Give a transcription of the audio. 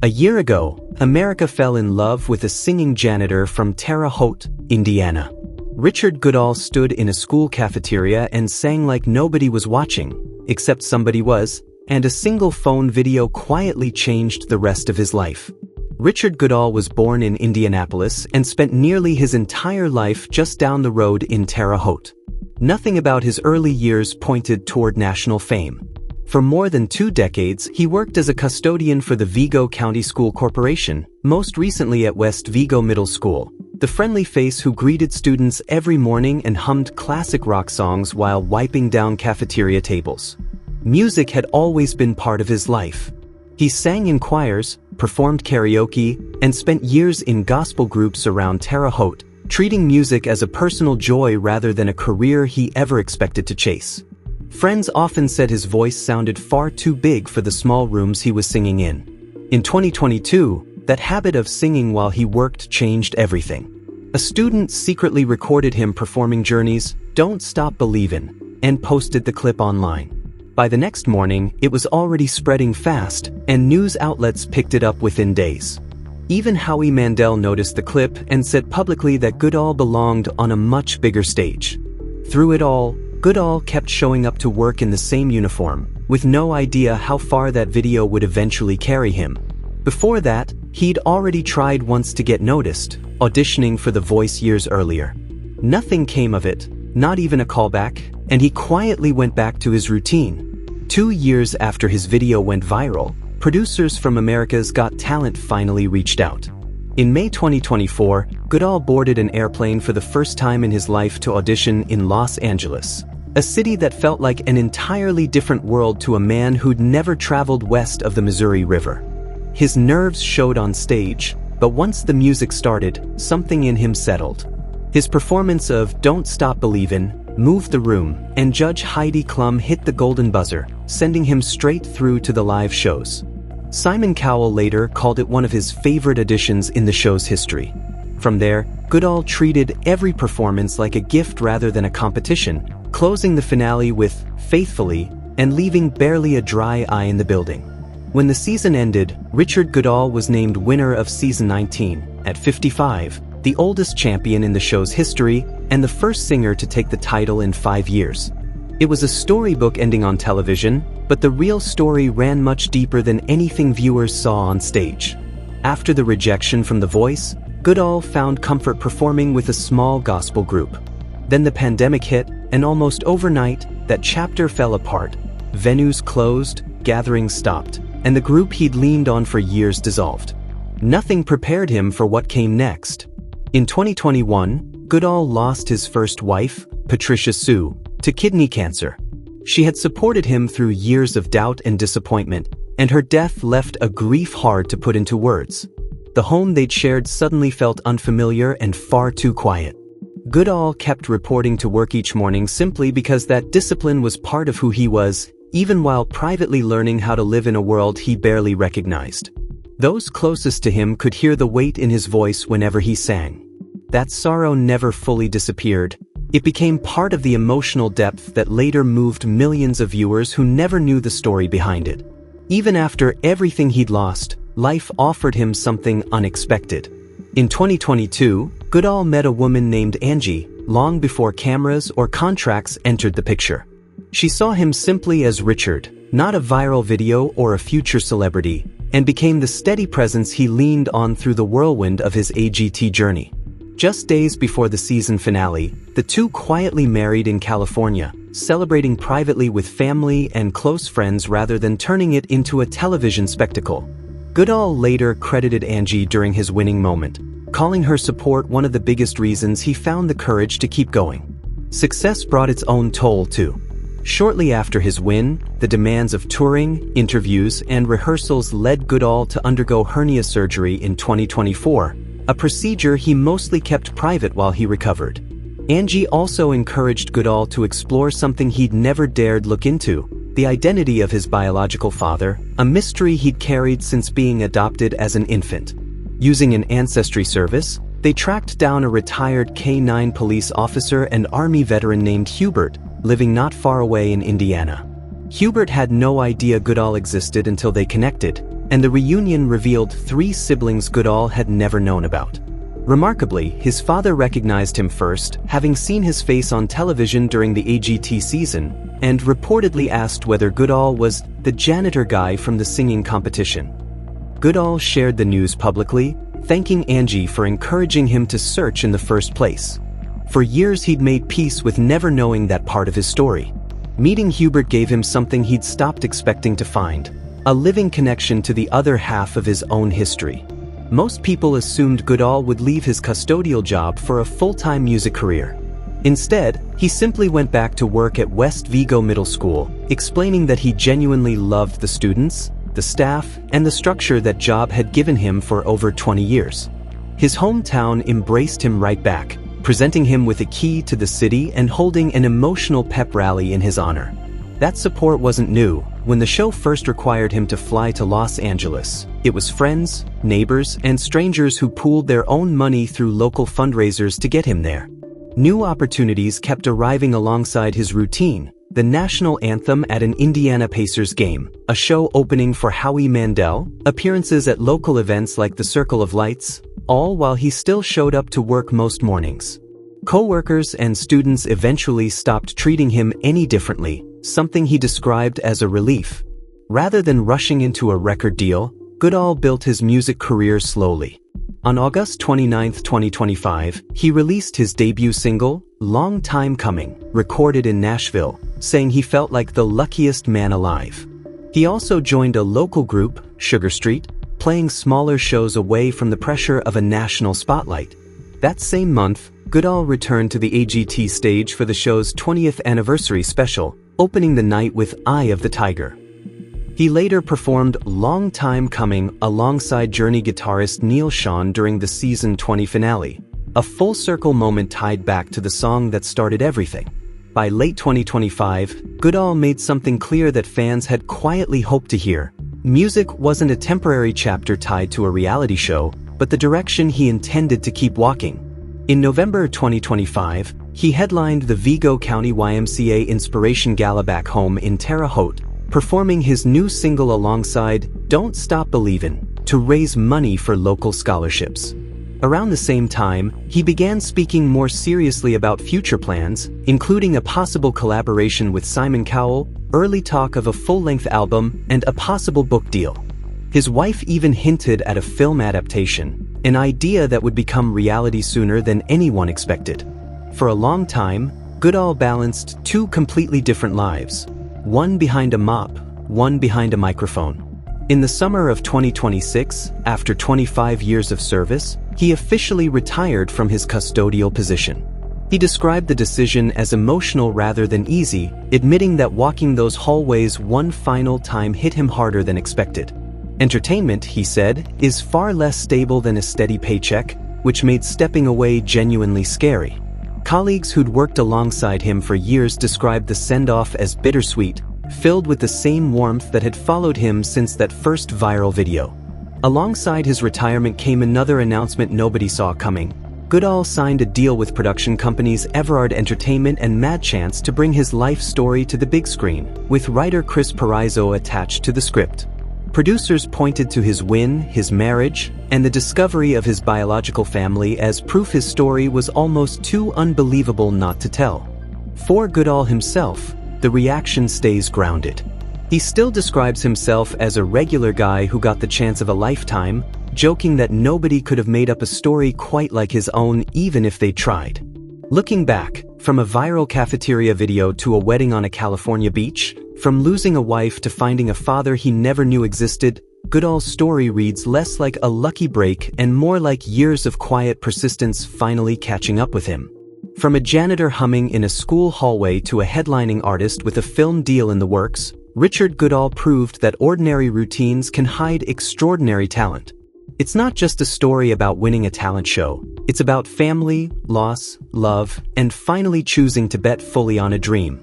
A year ago, America fell in love with a singing janitor from Terre Haute, Indiana. Richard Goodall stood in a school cafeteria and sang like nobody was watching, except somebody was, and a single phone video quietly changed the rest of his life. Richard Goodall was born in Indianapolis and spent nearly his entire life just down the road in Terre Haute. Nothing about his early years pointed toward national fame. For more than 2 decades, he worked as a custodian for the Vigo County School Corporation, most recently at West Vigo Middle School, the friendly face who greeted students every morning and hummed classic rock songs while wiping down cafeteria tables. Music had always been part of his life. He sang in choirs, performed karaoke, and spent years in gospel groups around Terre Haute, treating music as a personal joy rather than a career he ever expected to chase. Friends often said his voice sounded far too big for the small rooms he was singing in. In 2022, that habit of singing while he worked changed everything. A student secretly recorded him performing Journey's "Don't Stop Believin'" and posted the clip online. By the next morning, it was already spreading fast, and news outlets picked it up within days. Even Howie Mandel noticed the clip and said publicly that Goodall belonged on a much bigger stage. Through it all, Goodall kept showing up to work in the same uniform, with no idea how far that video would eventually carry him. Before that, he'd already tried once to get noticed, auditioning for The Voice years earlier. Nothing came of it, not even a callback, and he quietly went back to his routine. 2 years after his video went viral, producers from America's Got Talent finally reached out. In May 2024, Goodall boarded an airplane for the first time in his life to audition in Los Angeles, a city that felt like an entirely different world to a man who'd never traveled west of the Missouri River. His nerves showed on stage, but once the music started, something in him settled. His performance of "Don't Stop Believin'" moved the room, and Judge Heidi Klum hit the golden buzzer, sending him straight through to the live shows. Simon Cowell later called it one of his favorite additions in the show's history. From there, Goodall treated every performance like a gift rather than a competition, closing the finale with "Faithfully" and leaving barely a dry eye in the building. When the season ended, Richard Goodall was named winner of season 19, at 55, the oldest champion in the show's history, and the first singer to take the title in 5 years. It was a storybook ending on television, but the real story ran much deeper than anything viewers saw on stage. After the rejection from The Voice, Goodall found comfort performing with a small gospel group. Then the pandemic hit, and almost overnight, that chapter fell apart. Venues closed, gatherings stopped, and the group he'd leaned on for years dissolved. Nothing prepared him for what came next. In 2021, Goodall lost his first wife, Patricia Sue, to kidney cancer. She had supported him through years of doubt and disappointment, and her death left a grief hard to put into words. The home they'd shared suddenly felt unfamiliar and far too quiet. Goodall kept reporting to work each morning simply because that discipline was part of who he was, even while privately learning how to live in a world he barely recognized. Those closest to him could hear the weight in his voice whenever he sang. That sorrow never fully disappeared. It became part of the emotional depth that later moved millions of viewers who never knew the story behind it. Even after everything he'd lost, life offered him something unexpected. In 2022, Goodall met a woman named Angie, long before cameras or contracts entered the picture. She saw him simply as Richard, not a viral video or a future celebrity, and became the steady presence he leaned on through the whirlwind of his AGT journey. Just days before the season finale, the two quietly married in California, celebrating privately with family and close friends rather than turning it into a television spectacle. Goodall later credited Angie during his winning moment, calling her support one of the biggest reasons he found the courage to keep going. Success brought its own toll too. Shortly after his win, the demands of touring, interviews, and rehearsals led Goodall to undergo hernia surgery in 2024, a procedure he mostly kept private while he recovered. Angie also encouraged Goodall to explore something he'd never dared look into, the identity of his biological father, a mystery he'd carried since being adopted as an infant. Using an ancestry service, they tracked down a retired K-9 police officer and Army veteran named Hubert, living not far away in Indiana. Hubert had no idea Goodall existed until they connected, and the reunion revealed 3 siblings Goodall had never known about. Remarkably, his father recognized him first, having seen his face on television during the AGT season, and reportedly asked whether Goodall was the janitor guy from the singing competition. Goodall shared the news publicly, thanking Angie for encouraging him to search in the first place. For years he'd made peace with never knowing that part of his story. Meeting Hubert gave him something he'd stopped expecting to find: a living connection to the other half of his own history. Most people assumed Goodall would leave his custodial job for a full-time music career. Instead, he simply went back to work at West Vigo Middle School, explaining that he genuinely loved the students, the staff, and the structure that job had given him for over 20 years. His hometown embraced him right back, presenting him with a key to the city and holding an emotional pep rally in his honor. That support wasn't new. When the show first required him to fly to Los Angeles, it was friends, neighbors, and strangers who pooled their own money through local fundraisers to get him there. New opportunities kept arriving alongside his routine: the national anthem at an Indiana Pacers game, a show opening for Howie Mandel, appearances at local events like the Circle of Lights, all while he still showed up to work most mornings. Co-workers and students eventually stopped treating him any differently, something he described as a relief. Rather than rushing into a record deal, Goodall built his music career slowly. On August 29, 2025, he released his debut single, "Long Time Coming," recorded in Nashville, saying he felt like the luckiest man alive. He also joined a local group, Sugar Street, playing smaller shows away from the pressure of a national spotlight. That same month, Goodall returned to the AGT stage for the show's 20th anniversary special, opening the night with "Eye of the Tiger." He later performed "Long Time Coming" alongside Journey guitarist Neil Schon during the season 20 finale, a full-circle moment tied back to the song that started everything. By late 2025, Goodall made something clear that fans had quietly hoped to hear. Music wasn't a temporary chapter tied to a reality show, but the direction he intended to keep walking. In November 2025, he headlined the Vigo County YMCA Inspiration Gala back home in Terre Haute, performing his new single alongside "Don't Stop Believin'" to raise money for local scholarships. Around the same time, he began speaking more seriously about future plans, including a possible collaboration with Simon Cowell, early talk of a full-length album, and a possible book deal. His wife even hinted at a film adaptation, an idea that would become reality sooner than anyone expected. For a long time, Goodall balanced 2 completely different lives: one behind a mop, one behind a microphone. In the summer of 2026, after 25 years of service, he officially retired from his custodial position. He described the decision as emotional rather than easy, admitting that walking those hallways one final time hit him harder than expected. Entertainment, he said, is far less stable than a steady paycheck, which made stepping away genuinely scary. Colleagues who'd worked alongside him for years described the send-off as bittersweet, filled with the same warmth that had followed him since that first viral video. Alongside his retirement came another announcement nobody saw coming. Goodall signed a deal with production companies Everard Entertainment and Mad Chance to bring his life story to the big screen, with writer Chris Parizzo attached to the script. Producers pointed to his win, his marriage, and the discovery of his biological family as proof his story was almost too unbelievable not to tell. For Goodall himself, the reaction stays grounded. He still describes himself as a regular guy who got the chance of a lifetime, joking that nobody could have made up a story quite like his own even if they tried. Looking back, from a viral cafeteria video to a wedding on a California beach, from losing a wife to finding a father he never knew existed, Goodall's story reads less like a lucky break and more like years of quiet persistence finally catching up with him. From a janitor humming in a school hallway to a headlining artist with a film deal in the works, Richard Goodall proved that ordinary routines can hide extraordinary talent. It's not just a story about winning a talent show. It's about family, loss, love, and finally choosing to bet fully on a dream.